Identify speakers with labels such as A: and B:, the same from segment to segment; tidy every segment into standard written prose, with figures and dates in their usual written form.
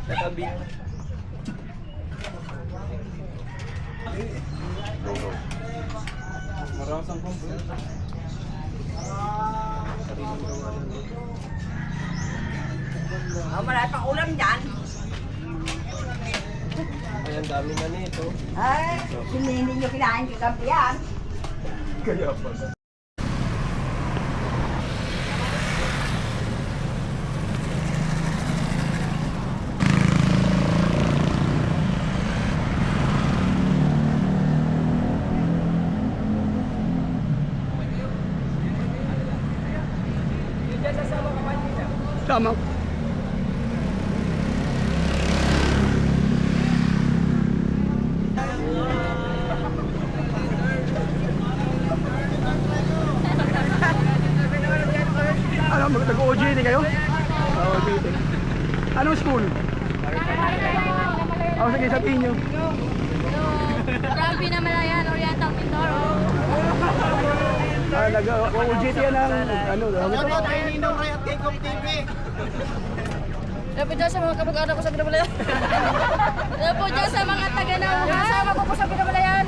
A: Natabi. Marasang pumpo.
B: Marami pang ulam dyan.
A: Ay, ang dami na nito.
B: Ay, hindi nyo kinain kagabi yan.
A: Kaya pa.
C: Tama. Ano, nag-OJT kayo? OJT. Anong school? Oh, sige, sabihin nyo.
D: From Pinamalayan, Oriental Mindoro.
C: Nag-OJT yan ng, ano,
A: Tayo Ninong Ray at Kaycom TV.
D: Dapat dyan sa mga kamag-anak ko sa Pinamalayan. Dapat dyan sa mga taga-nauhan. Kasama ko po sa Pinamalayan.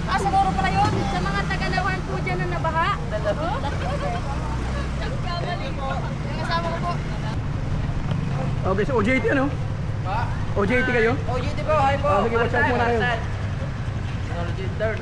D: Ah, siguro pala yun. Sa mga taga-nauhan po dyan na nabaha. Yung kasama ko po.
C: Okay, so OJT ano? OJT kayo?
A: OJT po, hi po.
C: Sige, watch out muna kayo.
A: Technology third.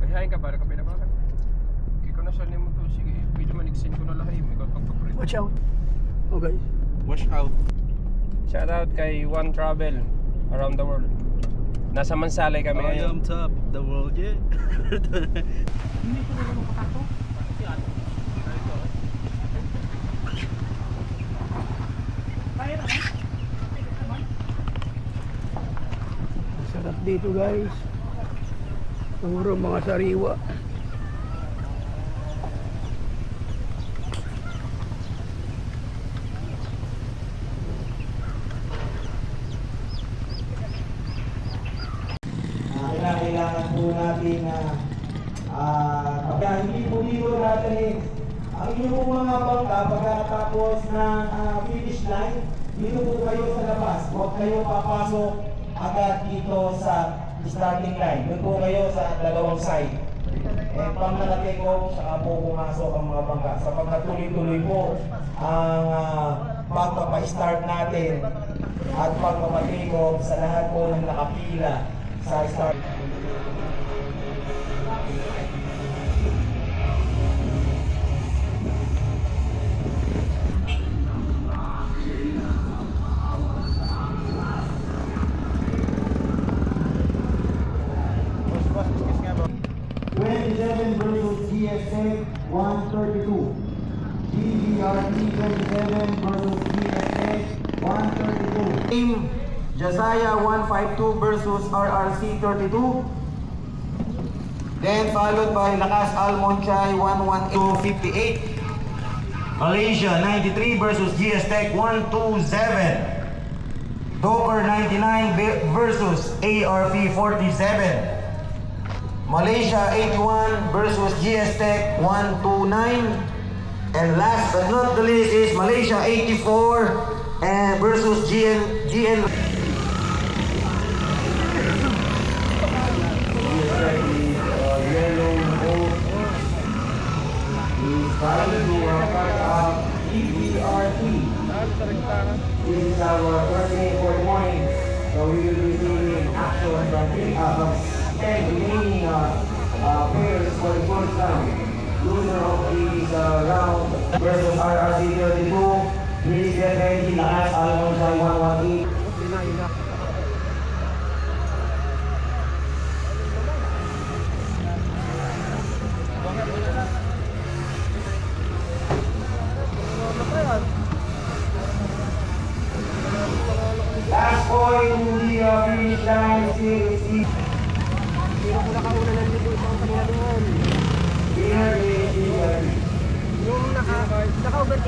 A: Kahihain ka ba? Nakabay na ba? Kaya ko na siya mo to. Sige, medyo maniksin ko na lahat. Ikaw pagpapalit.
C: Watch out. Oh guys.
A: Watch out. Shout out kay One Travel around the world. Nasa Mansalay kami ngayon.
E: Top the world, yeah.
C: Sarap dito guys. Puro mga sariwa.
F: Kailangan po natin na hindi po dito natin ang inyong mga bangka pagkatapos ng finish line, dito po kayo sa labas. Huwag kayo papasok agad dito sa starting line. Doon po kayo sa dalawang side. Pang naka-take off, saka po pumasok ang mga bangka. Sa pagkatuloy-tuloy po ang pagpapa-start natin at pagpapa-take off sa lahat po ng nakapila sa start. Versus GSA 132. GVRT 27 versus GSA 132. Team Josiah 152 versus RRC 32. Then followed by Lakas Almonchay 118-58. Malaysia 93 versus GS Tech 127. Docker 99 versus ARP 47. Malaysia 81 versus GS Tech 129. And last but not the least is Malaysia 84 and versus GN. Yellow boat is trying to part of EBRT. This is our first game for the morning. So we will be seeing action from 10 remaining pairs for the first time. Loser of this round versus RRC 32. Please get ready. Lakas Almonchay 118. Last point to the finish line is
C: Hindi ko nakauna ng libo itong kanina doon.
F: winner is
C: Yung naka-over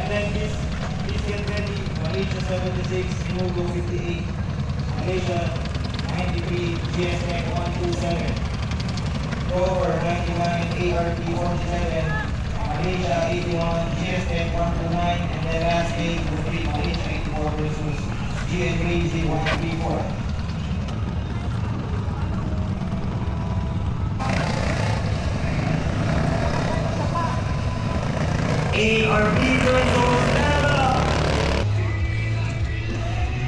F: And then please get ready. Malaysia 76, Inugo 58, Malaysia 93, GSM 127, Rover 99, ARP 47, Malaysia 81, GSM 129, and then last 8 will be Malaysia 84 versus GN Crazy 134. ARP versus Nava.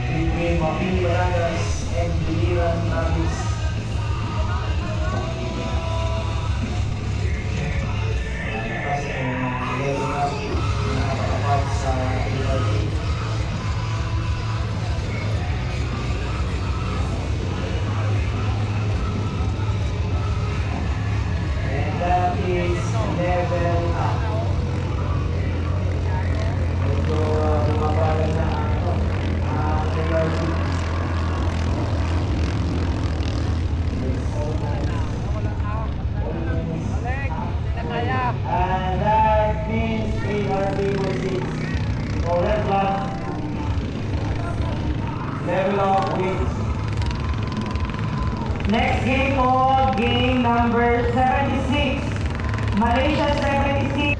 F: Between Mapili Barangas and Biliran Nabis. Kasi level up, nakakapat sa ARP. And that is level up. Medyo bumabagal na ARP. And that means ARP was 6. So red flag. Level up with. Next game po, game number 76. Malaysia 76.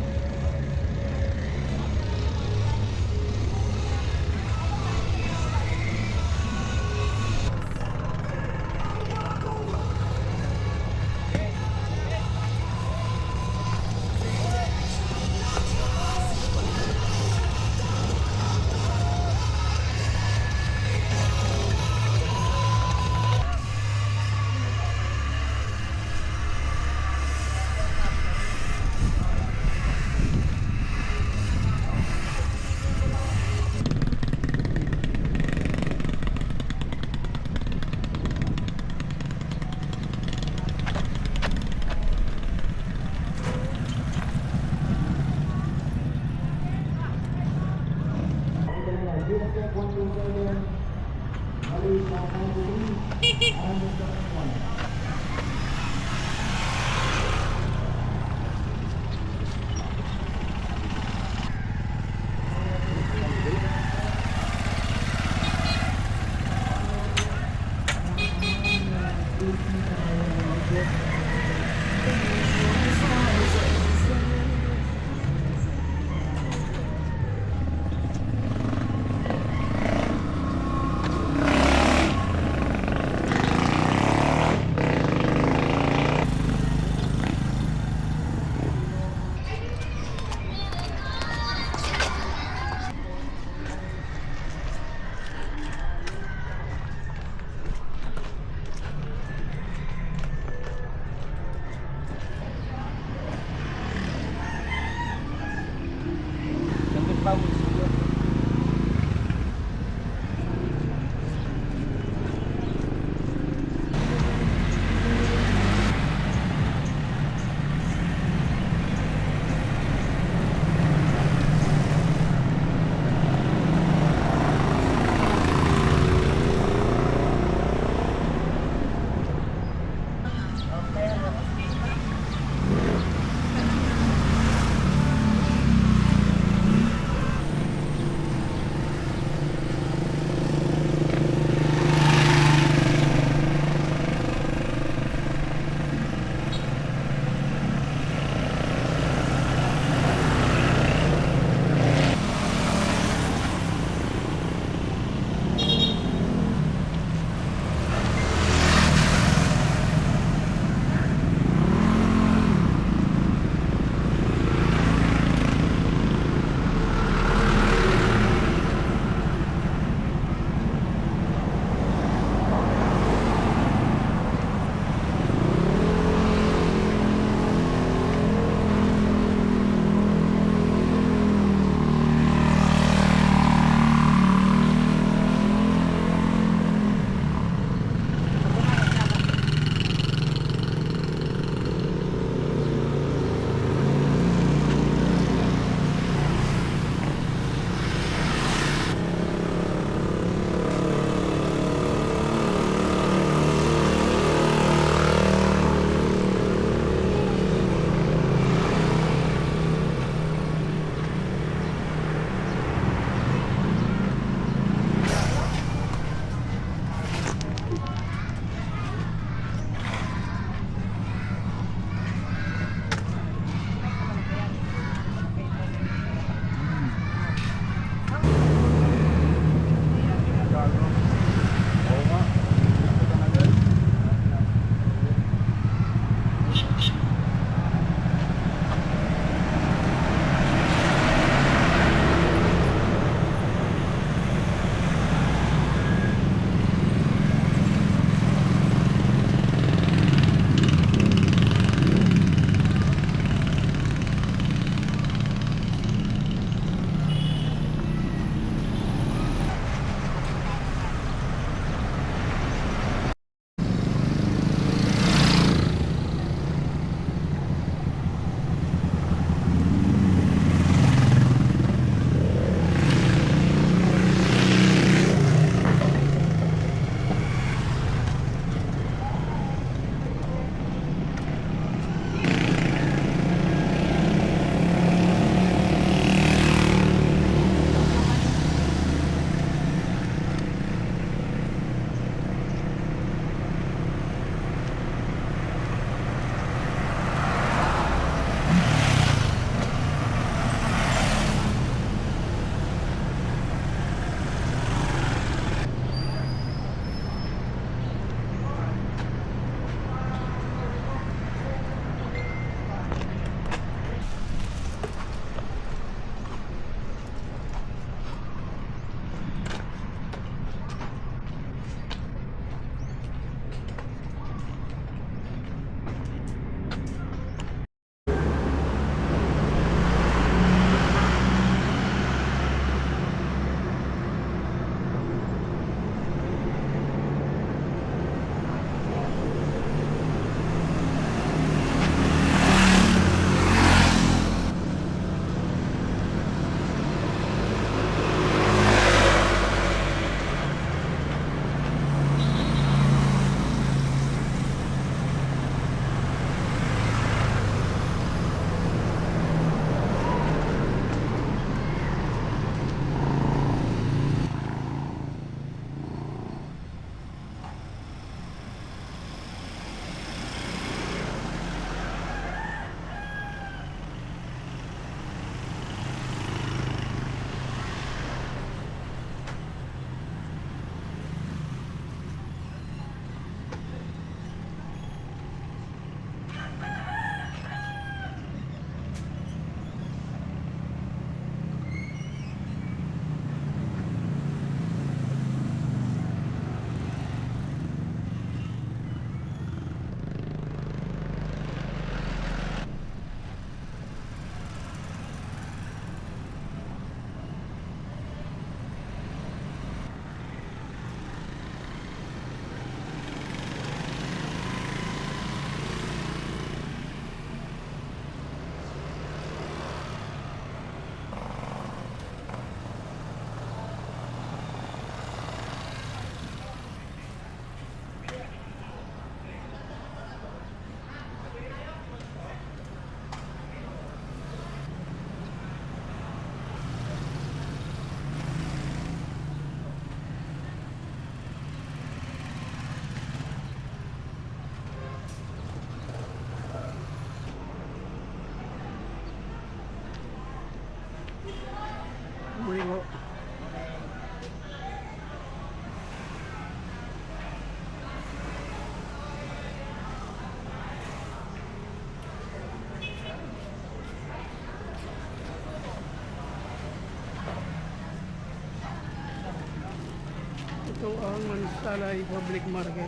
C: Ito ang Mansalay Public Market.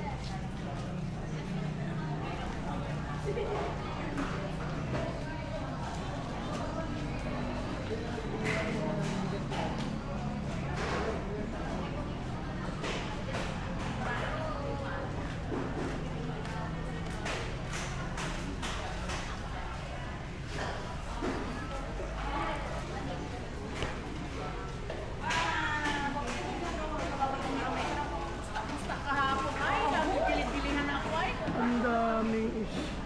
C: Ang daming isda.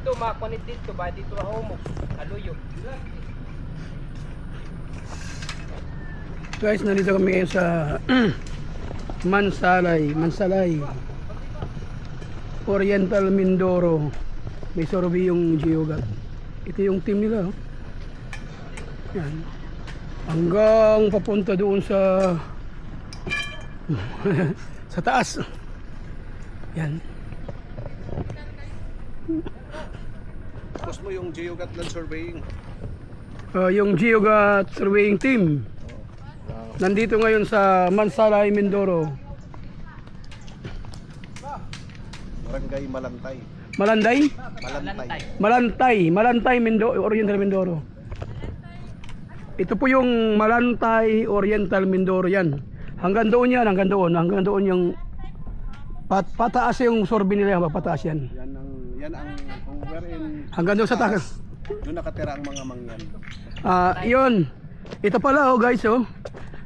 A: dito, makunit dito, ba dito mahumog. Aluyo.
C: Guys, nandito kami ngayon sa Mansalay Oriental Mindoro. May survey yung Geogat. Ito yung team nila, oh. Yan. Hanggang papunta doon sa sa taas. Yan.
E: Tapos mo yung Geogat land surveying.
C: Yung Geogat surveying team. Nandito ngayon sa Mansalay, Mindoro.
E: Barangay Malantay.
C: Malanday?
E: Malantay.
C: Malantay, Mindoro, Oriental Mindoro. Ito po yung Malantay Oriental Mindoro yan. Hanggang doon yan, hanggang doon yung pataas yung survey nila, pataas yan.
E: Yan ang kung wherein
C: Hanggang doon sa taas.
E: doon nakatira ang mga mangyan.
C: Yun. Ito pala, oh guys, oh.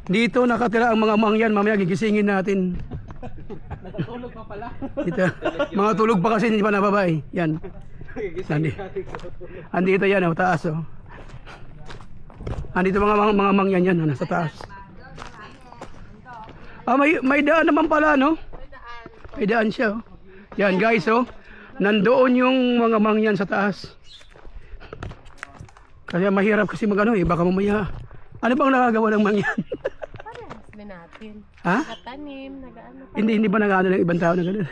C: Dito nakatira ang mga mangyan, mamaya gigisingin natin. Natutulog pa pala. Dito. Mga tulog pa kasi hindi pa nababay. Yan. Andito yan, oh, taas, oh. Andito mga mangyan yan, nasa taas. May daan naman pala, no? May daan siya, oh. Yan, guys, oh. Nandoon yung mga mangyan sa taas. Kaya mahirap kasi magano, eh, baka mamaya. Ano bang nakagawa ng mangyan?
G: Natin.
C: Ha?
G: Katanim, nagaano pa.
C: Hindi ba nag-ano ng ibang tao na gano'n?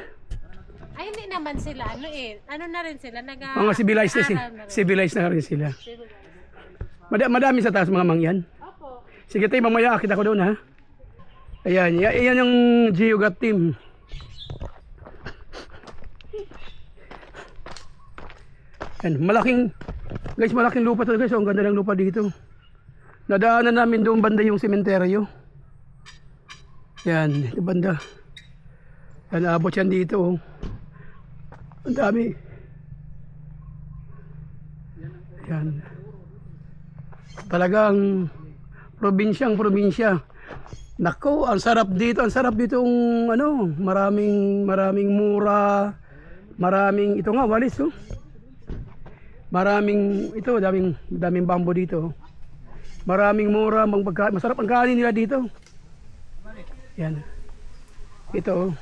G: Ay, hindi naman sila. Ano eh. Ano na rin sila.
C: Mga civilized na sila. Civilized na rin sila. Madami sa taas mga mangyan.
G: Opo.
C: Sige tayo, mamaya akit ako doon, ha? Ayan, yan yung Geogat team. Yan, malaking lupa talaga. So, ang ganda ng lupa dito. Nadaanan namin doon banda yung sementeryo. Yan, ito banda. Yan, abot yan dito, oh. Ang dami. Yan. Talagang probinsya. Nako, ang sarap dito ang ano, maraming mura, maraming ito nga walis, oh. Daming bambo dito. Maraming mura, masarap ang kanin nila dito. Yan. Ito, oh.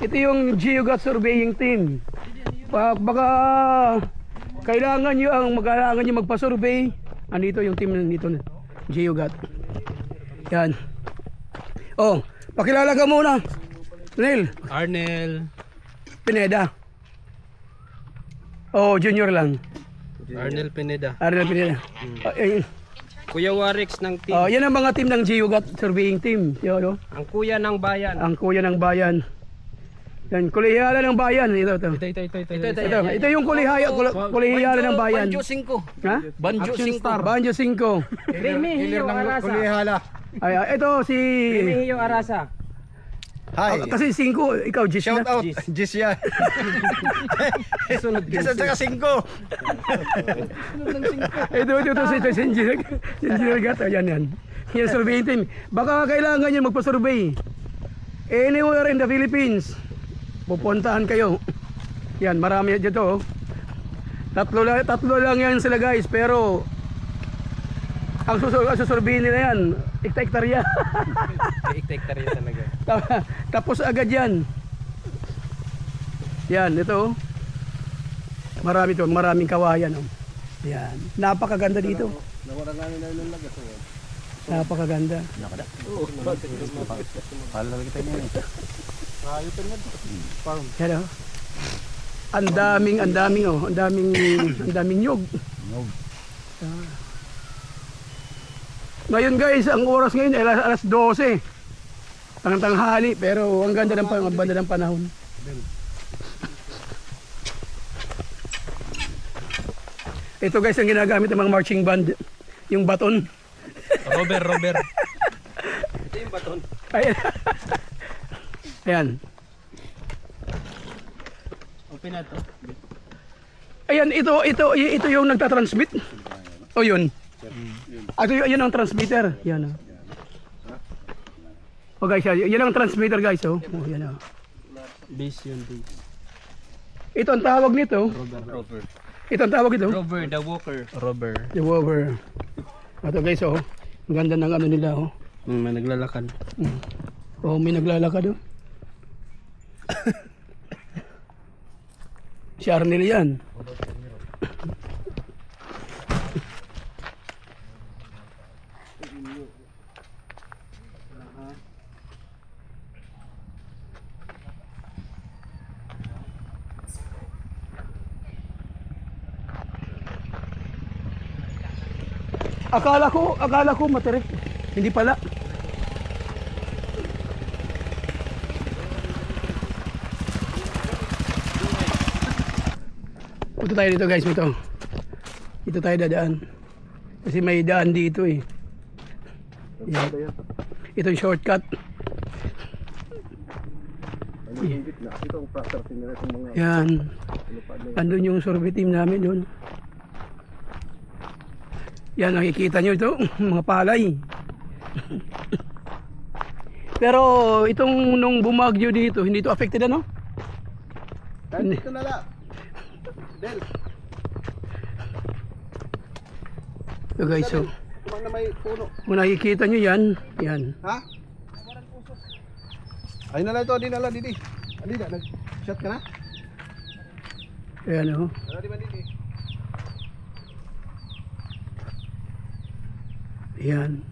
C: Ito yung Geogat surveying team. Baka kailangan nyo magpa-survey. Andito yung team nito, Geogat. Yan. Oh, pakilala ka muna.
A: Arnel
C: Pineda. Oh, junior lang.
A: Arnel Pineda. Kuya Warix ng team.
C: Yan ang mga team ng Geogat surveying team. Yan, oh.
A: Ang kuya ng bayan.
C: Ang kuya ng bayan. Yan, kolehiala ng bayan. Ito. Ito yung kolehiala ng bayan.
E: Banjo 5.
C: Ha? Banjo 5.
A: Remigio Arasa.
C: Ay, ito si
A: Remigio Arasa.
E: Hi.
C: kasi 5, ikaw Gis
E: Shout
C: na.
E: out. Gis yan.
A: Sunod
E: Gis at saka 5.
C: Ito si Engineer Gato. Yan. Yan surveying team. Baka kailangan nyo magpa-survey. Anywhere in the Philippines. Pupuntahan kayo. Yan, marami dito, oh. Tatlo lang yan sila, guys, pero ang susurvey nila yan, hektarya.
A: Hektarya talaga.
C: Tapos agad yan. Yan, ito, oh. Maraming kawayan, oh. Yan, napakaganda dito. Napakaganda. Yan, oh. Ang daming nyog. Ngayon, guys, ang oras ngayon ay alas 12. Ang tanghali, pero ang ganda ng panahon. Ito, guys, ang ginagamit ng mga marching band, yung baton.
A: Robert. Ito yung baton.
C: Ayan.
A: Open na to.
C: Ayan, ito yung nagtatransmit. O yun. Yun ang transmitter. Yan. O guys, yan ang transmitter, guys. Oh, yan.
A: Base yun, base.
C: Ito ang tawag nito.
A: Rover.
C: Ito ang tawag nito.
A: Rover, the walker. Rover.
C: The Rover. Ito guys, oh. Ang ganda ng ano nila, oh.
A: May naglalakad.
C: Oh, may naglalakad, oh. Si Arnel yan. Akala ko matirik. Hindi pala. Punta tayo dito guys, ito. Dito tayo dadaan. Kasi may daan dito eh. Yan. Ito yung shortcut. Yan. Andun yung survey team namin doon. Yan, nakikita nyo ito, mga palay. Pero itong nung bumagyo dito, hindi ito affected ano?
E: Dito na lang. Del,
C: So guys, so
E: kumang na may puno.
C: kung nakikita nyo yan, yan.
E: Ha? Ay na lang ito, di na lang, Didi. Adi na, nag-shot ka na?
C: Ayan o.
E: Ano di ba, Didi?
C: Yan.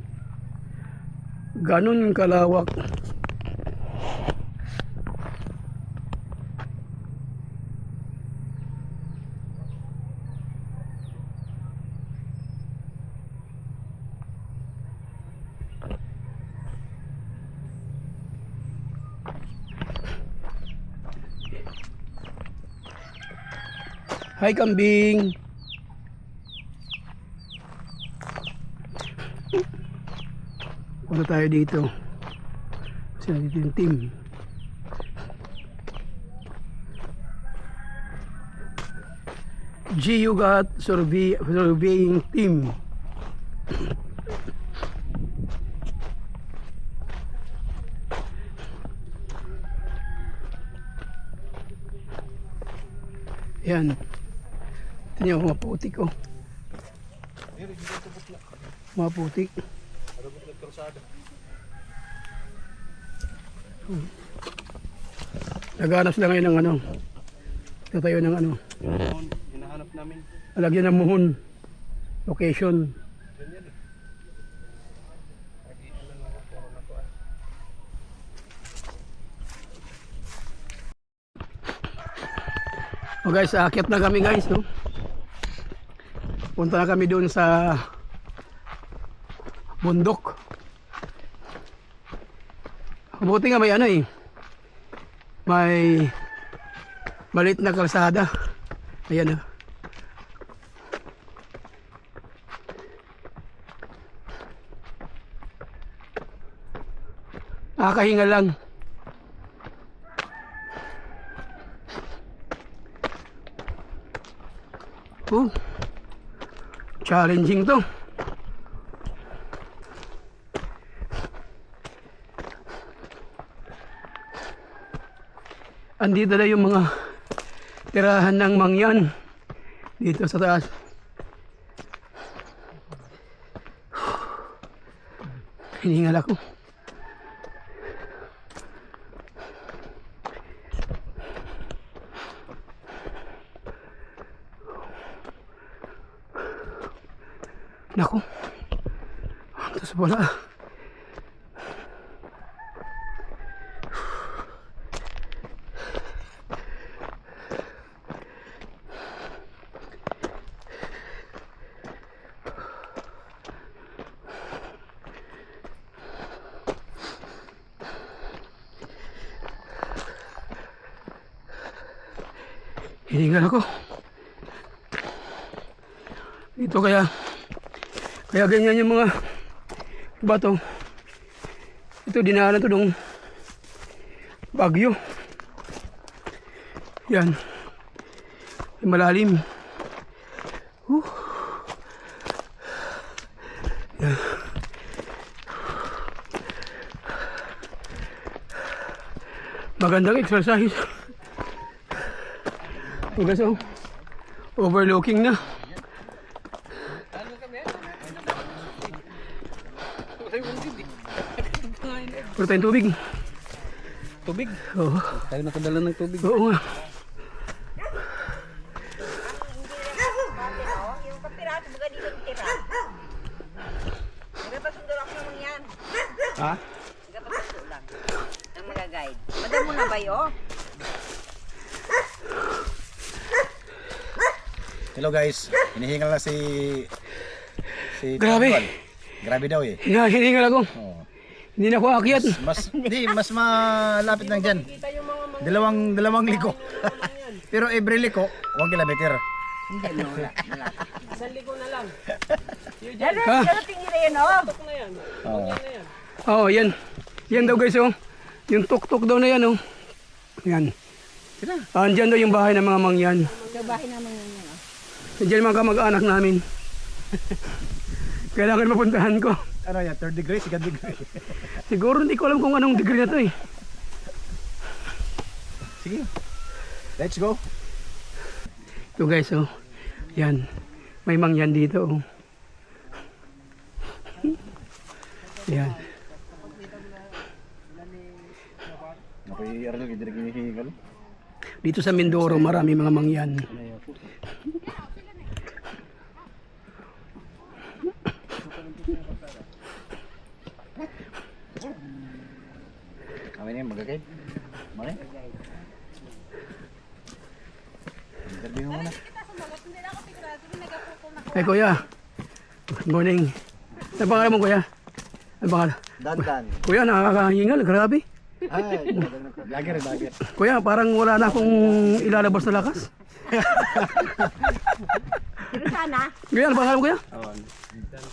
C: Ganun kalawak. Hi kambing. Punta tayo dito. Kasi nandito yung team. GUGAT surveying team. Yan. Ito niyo mga putik oh. Mga putik. Naghanap sila ngayon ng ano. Tatayo ng ano.
E: Hinahanap namin.
C: Alagyan ng muhon. Location. O guys, aakyat na kami guys. No? Punta na kami doon sa bundok. Buti nga may ano eh. May maliit na kalsada. Ayan ah. Nakakahinga lang. Challenging to. Andito na yung mga tirahan ng mangyan dito sa taas. Hiningal ako. Naku. Tapos wala. Hiningal ako. Ito kaya ganyan yung mga bato. Ito dinaanan to nung bagyo. Yan. Malalim. Yan. Magandang exercise. Hugas oh. Overlooking na. Puro tayong tubig.
E: Tubig.
C: Oo.
E: Tayo nakadala ng tubig.
C: Oo nga.
B: Yung kapirato baga dito tira. Nagpapasundo ako naman yan.
E: Ha?
B: Nagpapasundo lang. Ang mag-guide. Madam mo na ba yun?
H: Hello guys, hinihingal na si
C: Grabe.
H: Tanggal. Grabe daw eh.
C: Hinahingal ako.
H: Oo.
C: Hindi na ako aakyat.
H: Mas malapit lang diyan. Dalawang liko. Pero every liko, 1 kilometer.
B: Ano?
C: Ha?
B: Ano tingin na yun, oh?
H: Oo.
C: Oo, yan. Yan daw guys oh. Yung tuk-tuk daw na yan oh. Yan. Andyan daw yung bahay ng mga mangyan.
D: Yung bahay naman yun yun.
C: Diyan mga kamag-anak namin. Kailangan mapuntahan ko.
H: Ano yan? 3rd degree, 2nd degree.
C: Siguro hindi ko alam kung anong degree na to eh.
H: Sige. Let's go.
C: Ito guys oh. Yan. May mangyan dito oh. Yan.
H: Ako i-aral yung direct hinihingal.
C: Dito sa Mindoro marami mga mangyan.
H: Kami na yung magagay. Mali? Interview mo muna.
C: Ay kuya. Good morning. Ano pangalan mo kuya? Ano pangalan?
H: Dandan.
C: Kuya nakakahingal. Grabe.
H: Ay, lagi.
C: Kuya parang wala na akong ilalabas na lakas.
B: Pero sana,
C: Kuya ano pangalan mo kuya?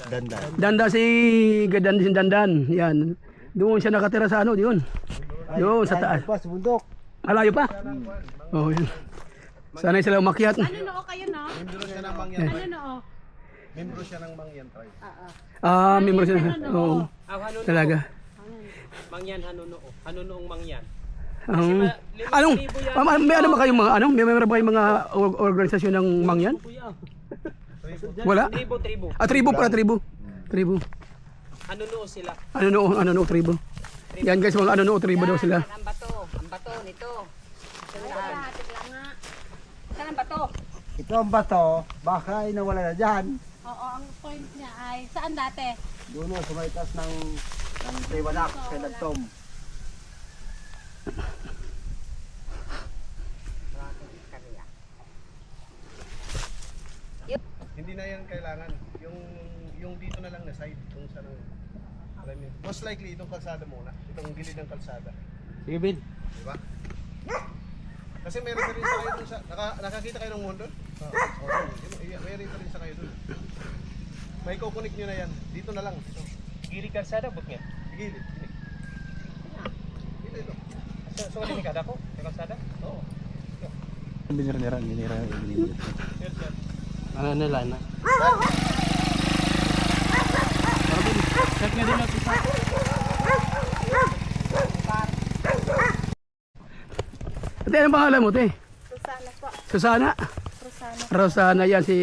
H: Dandan.
C: Dandan. Yan. Doon siya nakatira sa ano, yun. Doon sa taas.
H: Pa, sa bundok.
C: Alayo pa? Oo, yun. Sanay sila umakyat.
G: Ano noo kayo, no?
E: Membro siya ng Mangyan
G: Ano
E: tribe.
G: noo?
E: Membro siya ng Mangyan tribe.
C: Member siya. Oo. Talaga.
A: Mangyan, hanunoong mangyan.
C: Anong, may ano ba kayong mga, ano? May ba kayong mga organisasyon ng mangyan? Wala?
A: Tribo.
C: Tribo pala, tribo.
A: Hanunoo sila.
C: Ano, tribo. Yan guys, mga ano, tribo daw sila.
B: ang bato nito. Saan ang bato?
F: Ito ang bato, baka ay nawala na dyan.
G: Oo, ang point niya ay, saan dati?
F: Doon sa may taas ng Tiwanak, kay Nagtom.
E: Hindi na yan kailangan. Yung dito na lang na side, kung saan ang alam mo. Most likely itong kalsada muna, itong gilid ng kalsada.
C: Sige, Bin.
E: Di ba? Kasi meron pa rin sa kayo dun sa nakakita kayo ng mundo? Oo. Meron pa rin sa kayo dun. May kukunik nyo na yan. Dito na lang. Ito.
A: Gili kalsada, but nga.
E: Gilid. Ito.
A: So, ni kada ko? Sa kalsada? Oo.
H: Binira.
C: Ano nila na?
A: Check nga din natin sa...
C: Ate, anong pangalan mo, te?
D: Susana po.
C: Susana? Rosana yan, si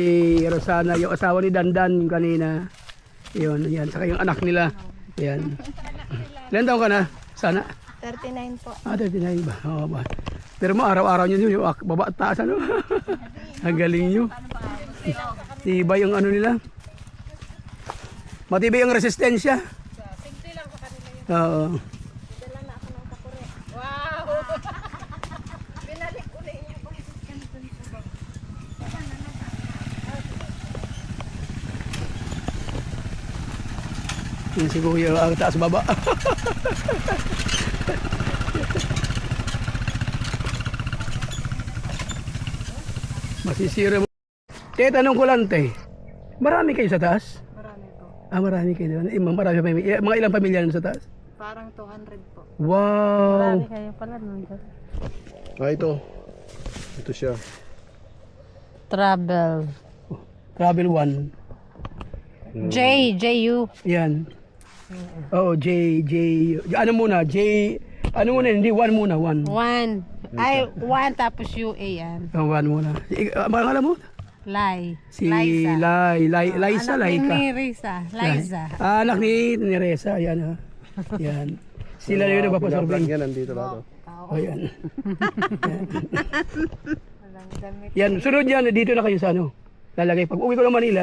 C: Rosana, yung asawa ni Dandan yung kanina. Yun, yan, saka yung anak nila. Yan. Ilan taon ka na? Sana?
D: 39 po.
C: 39 ba? Oo ba? Pero mo araw-araw nyo yung baba at taas ano? Ang galing nyo. Tibay yung ano nila. Matibay yung resistensya. Oo. Yan si Kuya ang taas baba. Masisira mo. Te, tanong ko lang te. Marami kayo sa taas?
D: Marami po.
C: Marami kayo doon. Marami pamilya. Mga ilang pamilya sa taas?
D: Parang 200 po.
C: Wow!
D: Kayo pala nandun.
E: Ito. Ito siya.
G: Travel.
C: Travel 1.
G: J.U.
C: Yan. Oo, J. Ano muna? J. Ano muna? Hindi, 1 muna. 1.
G: 1. Ay, 1 tapos UA yan.
C: Kawan mo na. Pangalan mo?
G: Lai.
C: Si Liza,
G: Anak
C: Laika.
G: ni Risa. Liza.
C: Anak ni Reza, yan ha. Yan. Sila na yun nagpapasurvey.
E: Yan, nandito na to.
C: O yan. Yan, sunod yan, dito na kayo sa ano. Lalagay. Pag uwi ko ng Manila,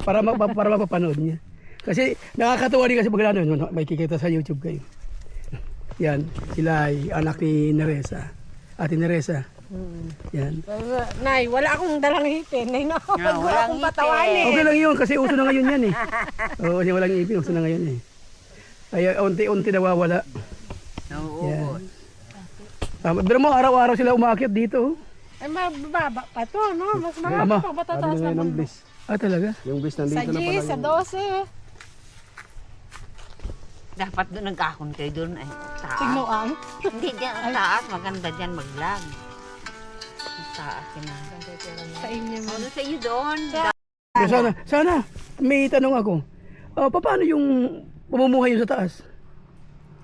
C: para mapapanood niya. Kasi nakakatuwa din kasi pag ano, may kikita sa YouTube kayo. Yan, sila ay anak ni Neresa. Ate Neresa. Yan.
G: Nay, wala akong dalang hipin. Nay, no. Wala
B: walang
G: akong patawanin.
C: Okay lang yun kasi uso na ngayon yan eh. Oo, kasi walang ipin, uso na ngayon eh. Ay unti-unti nawawala.
B: Oo.
C: Yan. Pero mo araw-araw sila umakyat dito.
G: Ay, mababa pa to, no? Mas
C: Ama.
G: marami pa matataas
E: Sabi na
G: naman.
E: ng bis.
C: Talaga?
E: Yung bis nandito
G: Sa
E: na pala.
G: 10, sa 12.
B: Dapat doon nagkahon kayo doon ay taas.
G: Tignoan.
B: Hindi dyan ang taas. Maganda dyan mag-vlog. Ang taas yun na.
G: Sa inyo.
B: Ano sa iyo doon?
C: Pero sana, may tanong ako. Paano yung pamumuhay yung sa taas?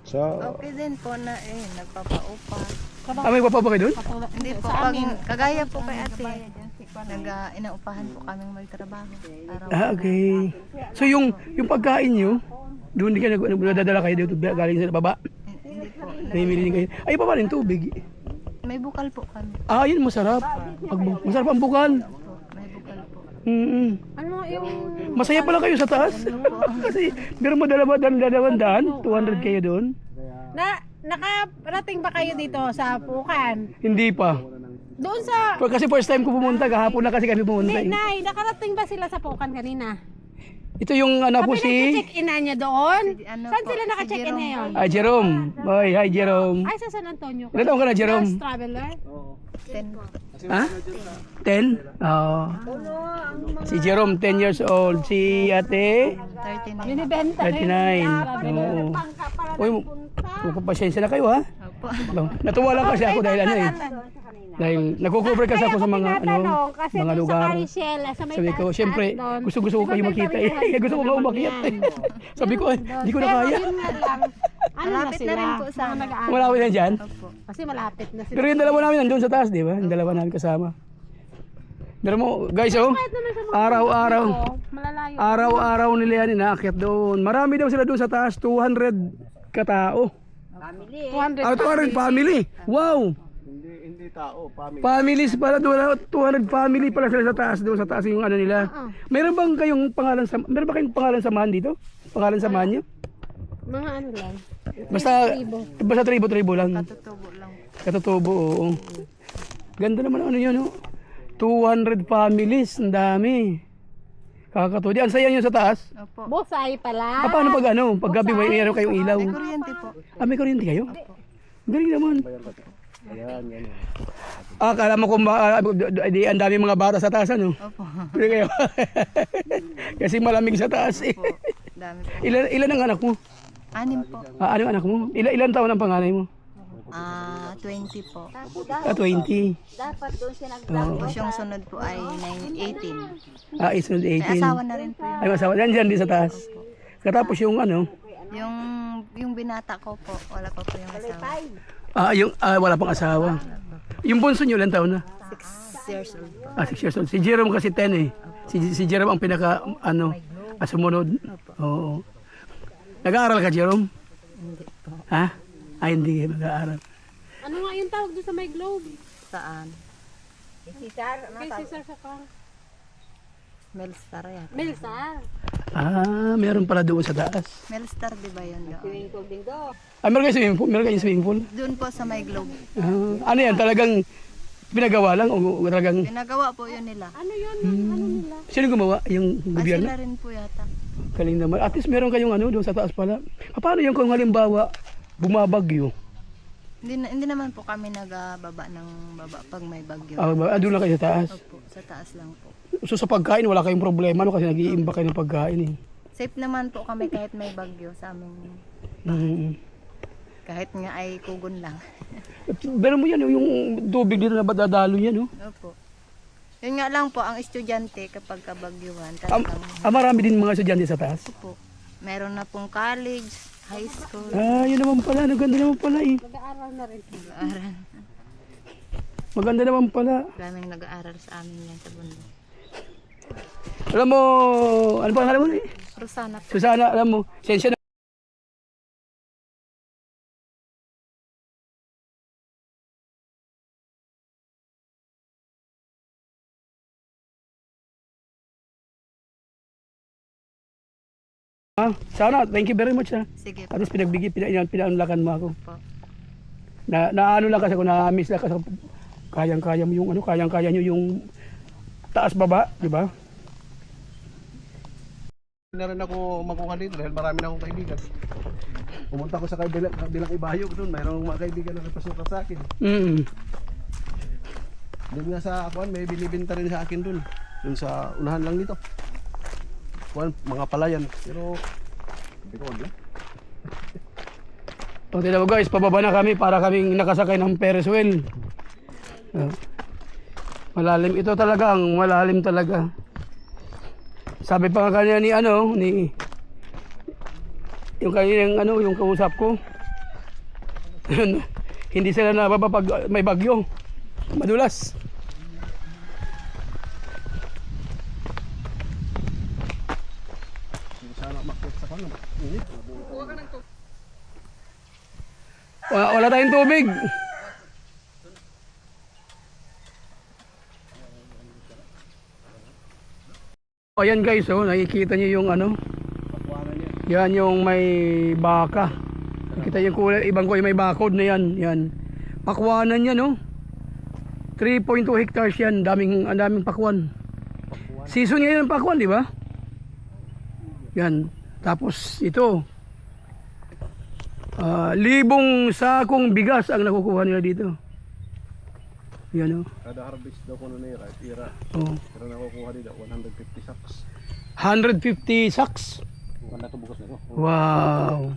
E: So,
I: Okay din po na nagpapaupa.
C: May papaba kayo doon?
I: Hindi po, pag kagaya po kay ate, inaupahan po kaming magtrabaho.
C: Okay. So yung pagkain nyo, doon din kayo nagdadala kayo dito galing sa baba?
I: Hindi po.
C: Namimili din kayo. Ay, pa rin tubig.
I: May bukal po kami.
C: Yun masarap. Masarap ang bukal.
I: May bukal po.
G: Ano yung...
C: Masaya pala kayo sa taas. Kasi meron mo dalawang daan, 200 kayo doon.
G: Nakarating ba kayo dito sa Pukan?
C: Hindi pa.
G: Doon sa...
C: Kasi first time ko pumunta, kahapon na kasi kami pumunta.
G: Hindi,
C: Eh.
G: Nay, nakarating ba sila sa Pukan kanina?
C: Ito yung po si...
G: Check-in na niya doon?
I: Ano
G: Saan
I: po,
G: sila
I: si
G: naka-check-in
I: Jerome
G: ngayon?
C: Jerome. Hi Jerome.
G: Ay, sa San Antonio.
C: Ilan taon ka na, Jerome?
G: First traveler?
I: 10.
C: Ha? 10? Oo. Si Jerome, 10 years old. Si ate,
I: 39.
G: Binibenta
C: 39. Oo. Uy, magpapasensya na kayo ha.
I: Opo.
C: Natuwa lang kasi ako dahil ano eh. Dahil nagko-cover kasi ako sa mga
G: kasi
C: mga
G: doon
C: lugar.
G: Sa Caricel, sa may
C: Sabi ko,
G: taas
C: syempre,
G: doon.
C: gusto ko kayo makita eh. Gusto ko nga umakyat eh. Sabi ko, hindi ko na
G: Pero
C: kaya.
G: yun nga lang, ano na
I: Malapit
G: sila?
I: na rin po sa
G: Mga
I: amin.
G: nag-aaral.
C: Malapit na dyan.
I: Opo.
G: Kasi malapit na sila.
C: Pero yung dalawa namin nandun sa taas, di ba? Yung dalawa namin kasama. Pero mo, guys, araw-araw.
G: Malalayo.
C: Araw-araw nila yan inaakyat doon. Marami daw sila doon sa taas, 200 katao.
B: Family.
C: 200 family. Wow!
E: hindi tao, family.
C: Families pala doon, 200 family pala sila sa taas doon, sa taas yung ano nila. Meron ba kayong pangalan samahan dito? Pangalan samahan niyo?
G: Mga ano lang.
C: Basta tribo lang.
I: Tutubo lang.
C: Katutubo, oo. Ganda naman ano yun, no? 200 families, ang dami. Kakatuwa. Di, ang saya nyo sa taas.
I: Opo.
G: Bosay pala.
C: Paano pag gabi, mayroon kayong ilaw?
I: May kuryente po.
C: May kuryente kayo? Galing naman. Akala mo kung ang dami mga bata sa taas, ano?
I: Opo.
C: Hindi kayo. Kasi malamig sa taas eh.
I: Opo. Dami po.
C: Ilan ang anak mo?
I: 6 po.
C: Ano ang anak mo? Ilan taon ang panganay mo?
I: 20 po.
C: 20.
B: Dapat doon siya
I: Tapos yung sunod po ay 18.
C: Isunod
I: May
C: 18.
I: asawa na rin po yun.
C: Ay, masawa. Yan din sa taas. Katapos yung ano?
I: Yung binata ko po, wala pa po yung asawa.
C: Wala pang asawa. Yung bunso nyo, ilan taon na?
I: 6 years old po.
C: 6 years old. Si Jerome kasi 10 eh. Si Jerome ang pinaka, sumunod. Oo. Nag-aaral ka, Jerome?
I: Hindi po.
C: Ha? Hindi nag-aaral.
G: Ano nga yung tawag doon sa may globe?
I: Saan?
G: Kay Cesar sa kang.
I: Melstar yata.
G: Melsar.
C: Meron pala doon sa taas.
I: Melstar di ba yun doon?
C: Meron kayo swimming pool? Meron kayo swimming pool?
I: Doon po sa may globe.
C: Ano yan? Talagang pinagawa lang o talagang...
I: Pinagawa po yun nila.
G: Ano yun? Ano nila?
C: Sino gumawa? Yung gobyerno?
I: Sila rin po yata.
C: Galing naman. At least meron kayong doon sa taas pala. Paano yung kung halimbawa bumabagyo?
I: Hindi naman po kami nagbaba ng baba pag may bagyo.
C: Doon lang kayo sa taas.
I: Opo, sa taas lang po.
C: So sa pagkain wala kayong problema kasi nag-iimba kayo ng pagkain eh.
I: Safe naman po kami kahit may bagyo sa amin. Kahit nga ay kugon lang.
C: Pero mo yan, yung tubig dito na dadalo yan, no?
I: Opo. Yun nga lang po, ang estudyante kapag kabagyuhan,
C: Marami din mga estudyante sa taas.
I: po. Meron na pong college, high school,
C: Yun naman pala, ganda naman pala eh.
G: Nag-aaral na rin.
I: aral.
C: Maganda naman pala.
I: Daming nag-aaral sa amin yan sa bundok.
C: Alam mo, ano pa alam mo?
I: Rosana po.
C: Susana, alam mo, sensya na. Sana, thank you very much ha.
I: Sige
C: At
I: po.
C: least pinaunlakan mo ako.
I: Po.
C: Ano lang kasi ako, na-miss lang kasi ako, kayang-kaya mo yung ano, kayang-kaya nyo yung taas baba, di ba?
E: Hindi na rin ako makuha dito dahil marami na akong kaibigan. Pumunta ko sa kabilang ibayog doon, mayroong mga kaibigan na nagpasukan sa akin. Doon nga sa akuan, may binibinta rin sa akin doon. Doon sa unahan lang dito. Akuan, mga palayan. Pero, hindi ko wag lang.
C: O tignan mo guys, pababa na kami para kaming nakasakay ng Ferris wheel. Malalim ito talaga, ang malalim talaga. Sabi pa nga kanya ni yung kanyang yung kausap ko. Hindi sila nababa pag may bagyo. Madulas.
E: Sana makit sa kanam. Init.
C: Wala tayong tubig. Ayan guys, nakikita niyo yung yan yung may baka. Nakita yung kulay, ibang kulay may barcode na yan. Yan. Pakwanan yan, 3.2 hectares yan, ang daming pakwan. Season ngayon ng pakwan, di ba? Yan. Tapos ito, 1,000 sakong bigas ang nakukuha nila dito. Yan
E: Kada harvest daw ko na tira. Pero nakukuha dito 150 sacks.
C: 150 sacks?
E: Wala to bukas na to.
C: Wow.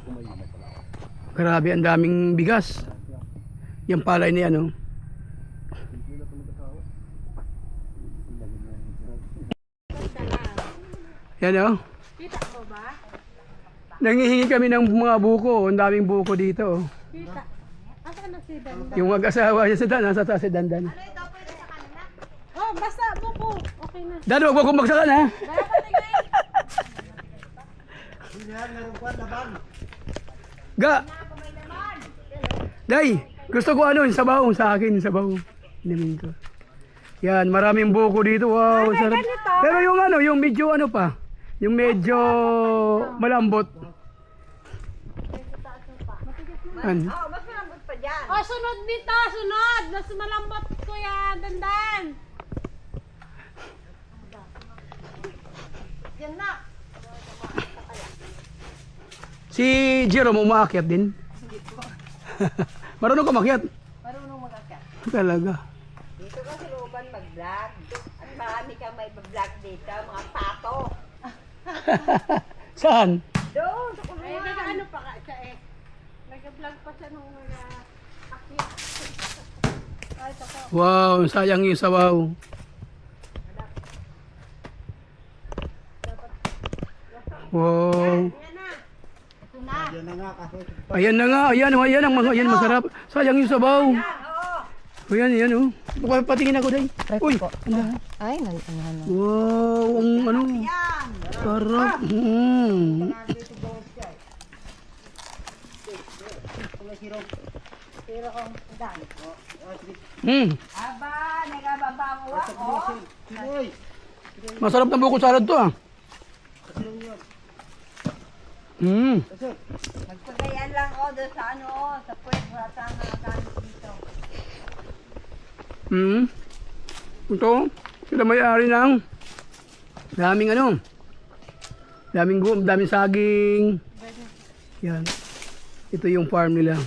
C: Grabe, ang daming bigas. Yung palay niya, Yan
G: Kita mo ba?
C: Nangihingi kami ng mga buko. Ang daming buko dito.
G: Kita. Asan na si Dandan?
C: Yung mag-asawa niya sa nasa taas si Dandan.
G: Oh, basta buko. Okay na.
C: Dan, huwag mo kong magsakan ha.
G: Kaya patigay.
C: Ga! Day, gusto ko yung sabaw sa akin, yung sabaw. Inamin ko. Yan, maraming buko dito. Wow, sarap. Pero yung medyo pa. Yung medyo malambot.
B: Mas malambot pa dyan.
G: Oh, sunod dito, sunod. Mas malambot ko yan, Dandan.
B: Yan na.
C: Si Jerome umaakyat din. Marunong ka makyat?
B: Marunong mag-akyat.
C: Talaga.
B: Dito ka sa looban mag-vlog. At marami ka may vlog dito, mga pato.
C: Saan?
B: Doon, sa
G: Ay,
B: kulungan.
G: ano pa ka siya eh. Nag-vlog pa siya nung akyat. Ay, ito po.
C: Wow, sayang yung sabaw. Wow. Ayan na nga, ayan masarap. Sayang yung sabaw. Ayan Patingin ako day. Uy, anda.
I: Ay, ano.
C: Wow, ang sarap.
B: Aba, nagababango ako.
C: Masarap na buko salad to
B: Magpagayan lang ako doon sa sa puwet. Wala tayong nakagamit dito.
C: Ito, sila may-ari ng daming saging. Yan. Ito yung farm nila.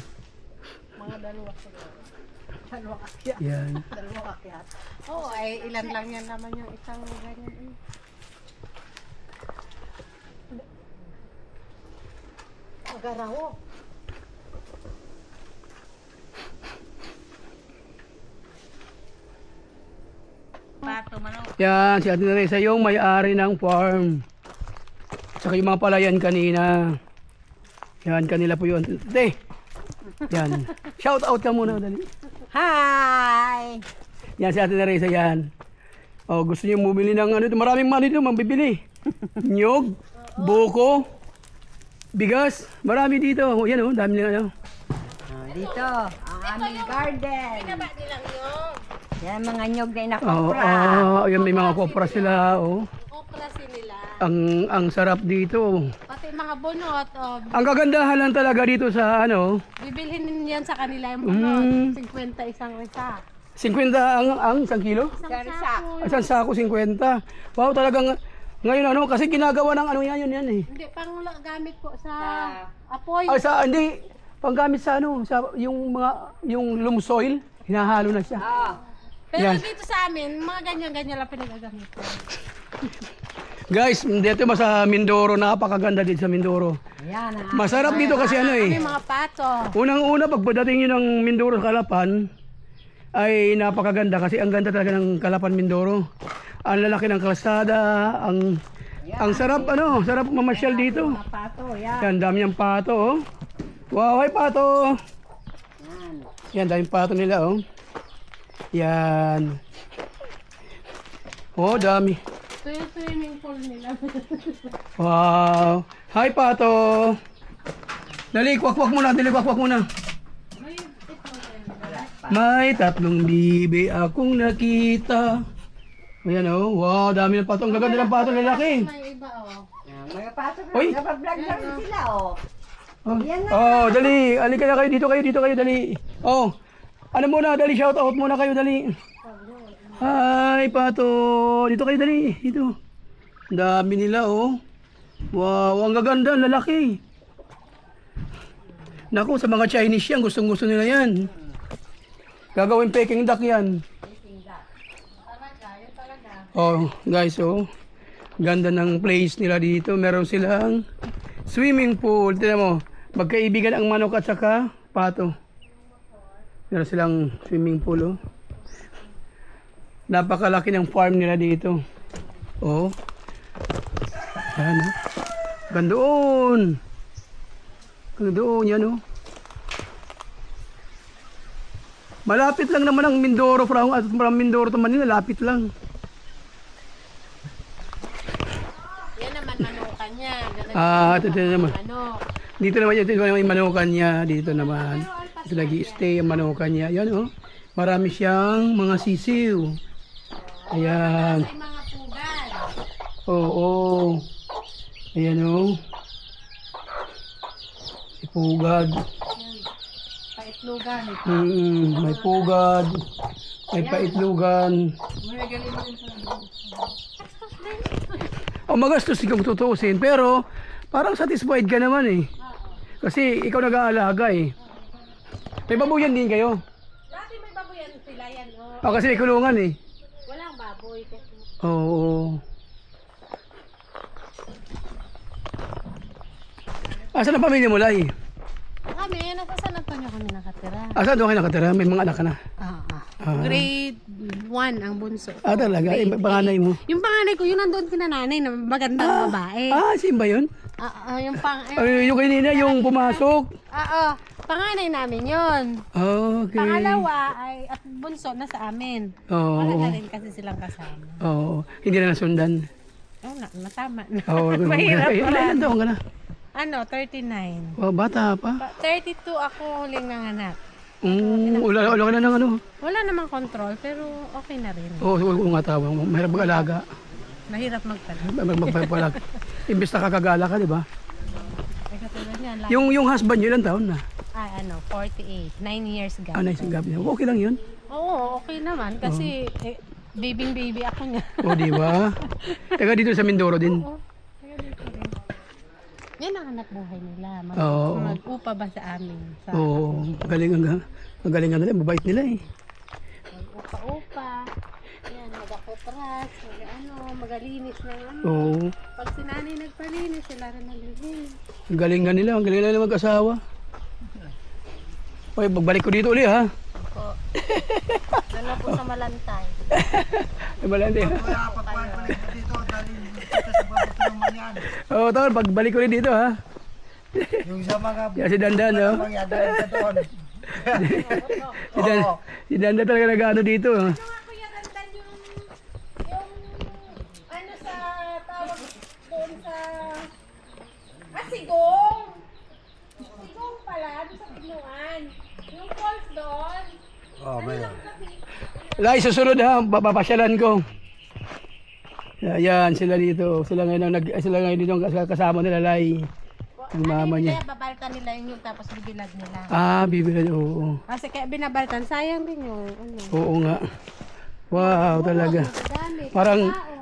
G: Mga dalawa akyat.
C: Yan.
G: Dalawa akyat. Oo, ay ilan lang yan naman yung isang ganyan. Magaraho.
B: Pato, manok.
C: Yan, si Ate Teresa yung may-ari ng farm. Saka yung mga palayan kanina. Yan, kanila po yun. Yan. Shout out ka muna, dali.
B: Hi!
C: Yan si Ate Teresa yan. Oh, gusto niyo bumili ng ano, maraming money dito, mambibili. Nyog, buko, bigas, marami dito. Oh, yan oh, dami ng ano.
B: Dito, ang aming garden. Yan mga nyog na
C: Oh,
B: inakopra.
C: yan may mga kopra sila, oh.
G: Oprasin nila.
C: Ang sarap dito.
G: Pati mga bunot,
C: Ang kagandahan lang talaga dito sa ano,
G: bibilhin yan sa kanila yung bunot. 50 isang isa.
C: 50 ang 1 kilo? Isang sako 50. Wow, talagang ngayon ano kasi ginagawa ng ano yan eh.
G: Hindi, pang gamit po sa apoy.
C: Ay sa hindi panggamit sa ano, sa yung loam soil, hinahalo na siya.
G: Pero
C: yan.
G: dito sa amin, mga ganyan-ganyan lang pinagagamit ko.
C: Guys, dito sa Mindoro, napakaganda dito sa Mindoro.
B: Yan ah.
C: Masarap dito kasi ano eh.
G: May mga pato.
C: Unang-una pagdating nyo ng Mindoro sa Kalapan ay napakaganda kasi ang ganda talaga ng Kalapan Mindoro. Ang lalaki ng kalsada, ang sarap ano, sarap mamasyal dito.
B: Pato, yan.
C: Yan, dami ng pato oh. Wow, hi pato. Yan, daming pato nila oh. Yan. Oh, dami.
G: Ito yung swimming pool nila.
C: Wow. Hi pato. Dali, kwakwak muna, May 3 bibi akong nakita. Ayan oh, wow, dami ng pato. Ang gaganda ng pato lalaki.
G: May iba
B: Mga pato na,
C: Uy.
B: nakablog na rin sila oh.
C: Oh,
B: Yan na.
C: oh dali, alika na kayo, dito kayo, dali. Oh, ano muna, dali, shout out muna kayo, dali. Hi, pato. Dito kayo, dali, dito. Ang dami nila, oh. Wow, ang gaganda, ang lalaki. Naku, sa mga Chinese yan, gustong-gusto nila yan. Gagawin Peking duck yan. Oh, guys, oh. Ganda ng place nila dito. Meron silang swimming pool. Tignan mo, magkaibigan ang manok at saka pato. Meron silang swimming pool, oh. Napakalaki ng farm nila dito. Oh. Yan, oh. Gandoon. Gandoon, yan, oh. Malapit lang naman ang Mindoro from Mindoro to Manila, lapit lang.
G: Yan naman manukan niya.
C: Ito naman.
G: Manok.
C: Dito naman ito naman yung manukan niya, dito naman. Ito nag-i-stay ang manukan niya. Yan oh. Marami siyang mga sisiw. Ayan.
G: May mga pugal.
C: Oo. Ayan oh. Ipugad.
G: Paitlugan.
C: May pugad. May paitlugan. Magastos kung tutuusin, pero parang satisfied ka naman eh. Kasi ikaw nag-aalaga eh. May babuyan din kayo?
G: Dati may baboyan sila yan.
C: Kasi may kulungan eh.
G: Walang baboy. Kasi
C: Oo. Asan ang pamilya mo, Lai?
G: kami, nasa San Antonio kami nakatira.
C: Asan doon kayo nakatira? May mga anak ka na?
G: Grade 1 ang bunso.
C: Talaga? Panganay mo?
G: Yung panganay ko, yun nandun kinananay na magandang babae.
C: Sino ba yun?
G: Yung
C: Yung kanina, yung pumasok?
G: panganay namin yun.
C: Okay.
G: Pangalawa ay at bunso na sa amin.
C: Oo.
G: Wala na rin kasi silang kasama.
C: Oo. Hindi na nasundan.
G: Natama.
C: Oo.
G: Mahirap
C: Ilan taon ka na?
G: 39.
C: Oh, bata pa.
G: 32 ako huling nanganak.
C: Wala ka na ng ano?
G: Wala namang control pero okay na rin.
C: Oo, huwag ko nga tawag. Mahirap mag-alaga.
G: Mahirap magtanong.
C: Magpapalag. Imbes na kakagala ka, di ba?
G: Ay katulad niyan.
C: Yung husband nyo, ilang taon na?
G: 48. 9 years gap.
C: Nice ang gabi. Okay lang yun.
G: Oo, okay naman. Kasi baby ako niya.
C: O, di ba? Taga dito sa Mindoro din.
G: Oo. Kaya dito rin. Yan ang anak buhay nila.
C: Oo.
G: Mag-upa ba sa amin?
C: Oo. Magaling nga nila. Mabait nila eh.
G: Mag-upa-upa. Yan, mag-akopras. Magalinis ng ano.
C: Oo.
G: Pag si nanay nagpalinis, sila rin naglilinis.
C: Ang galing nga nila. Ang galing nga nila mag-asawa. Okay, magbalik ko dito ulit ha.
D: Ano po sa Malantay?
C: Malandi ha.
H: Dito, dali sa babot naman yan.
C: Oo, tawag. Pagbalik ko rin dito ha.
H: Yung sa mga
C: Yan si Dandan no.
H: mangyadaan ka doon.
C: Si Dan na talaga nag-ano dito.
G: Ano nga Kuya Randan yung ano sa tawag doon sa sigong. Sigong pala, doon sa Pignuan. Yung falls doon.
H: Oh, mayroon.
C: Lai, susunod ha, papapasyalan ko. Ayan, sila dito. Sila ngayon dito kasama nila, Lai. Yung mama niya.
G: Kaya babaltan nila yung tapos bibilag nila.
C: Ah, bibilan, oo.
G: Kasi kaya binabaltan, sayang din yung ano.
C: Oo nga. Wow, talaga.
G: Gamit.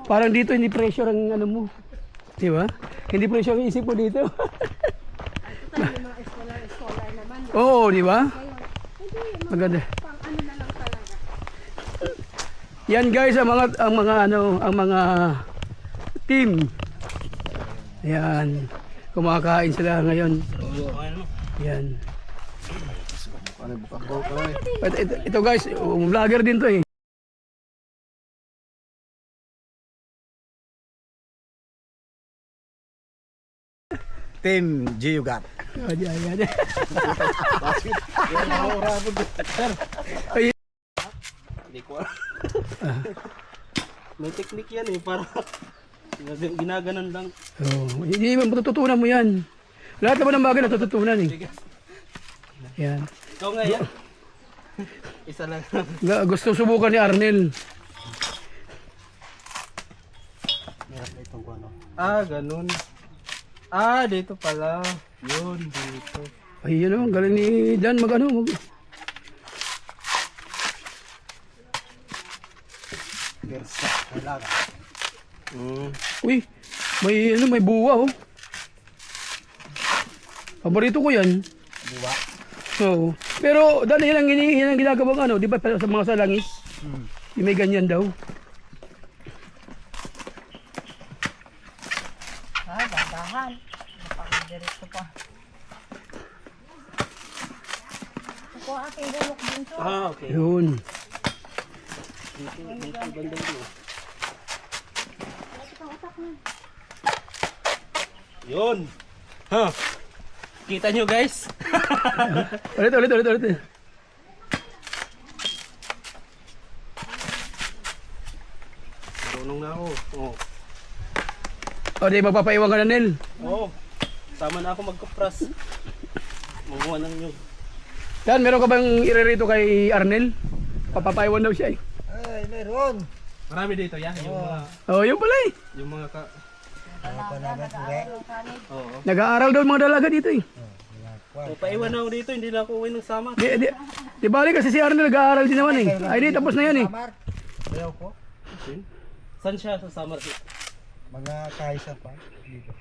C: Parang dito hindi pressure ang ano mo. Di ba? Hindi pressure ang isip mo dito.
G: Tayo yung mga scholar naman.
C: Oo, di ba? Maganda.
G: Pang ano na lang talaga.
C: Yan guys ang mga team. Ayan. Kumakain sila ngayon. Yan. Ito guys, vlogger din to eh.
H: Team Giyugat.
C: Ayan. Ay,
E: Hindi ko alam. May technique yan eh, para ginaganon lang.
C: oh, hindi mo matututunan mo yan. Lahat naman ng bagay natututunan eh. Yan.
E: Ikaw nga yan. Isa lang.
C: Gusto subukan ni Arnel.
E: Ah, ganun. Ah, dito pala. Yun, dito.
C: Ay, yun ang galing ni Dan mag. Uy, may buwa oh. Paborito ko yan. Buwa? Oo. Pero Dan, yan ang ginagawang di ba sa mga salangis? Yung may ganyan daw.
I: Dahan. Napaka-diretso pa. Ako aking gulok din to.
E: Ah, okay.
C: Yun.
E: Yun. Ha. Kita nyo guys?
C: Ulit.
E: Marunong na ako. Oh.
C: O, di magpapaiwan ka na, Nel.
E: Oh. Sama na ako magkapras. Manguha ng nyug.
C: Dan, meron ka bang irerito kay Arnel? Papapaiwan daw siya eh.
H: Ay, meron.
E: Marami dito yan. Yung mga...
C: Oh, yun pala eh.
E: Yung mga ka... Oo.
C: Nag-aaral daw yung mga dalaga dito eh.
E: So, paiwan na ako dito. Hindi na ako uwi ng sama.
C: Di bali kasi si Arnel nag-aaral din naman eh. Ay, di, tapos na yan eh.
H: Ayaw ko.
E: Saan siya sa summer?
H: Mga kaisa pa. Dito.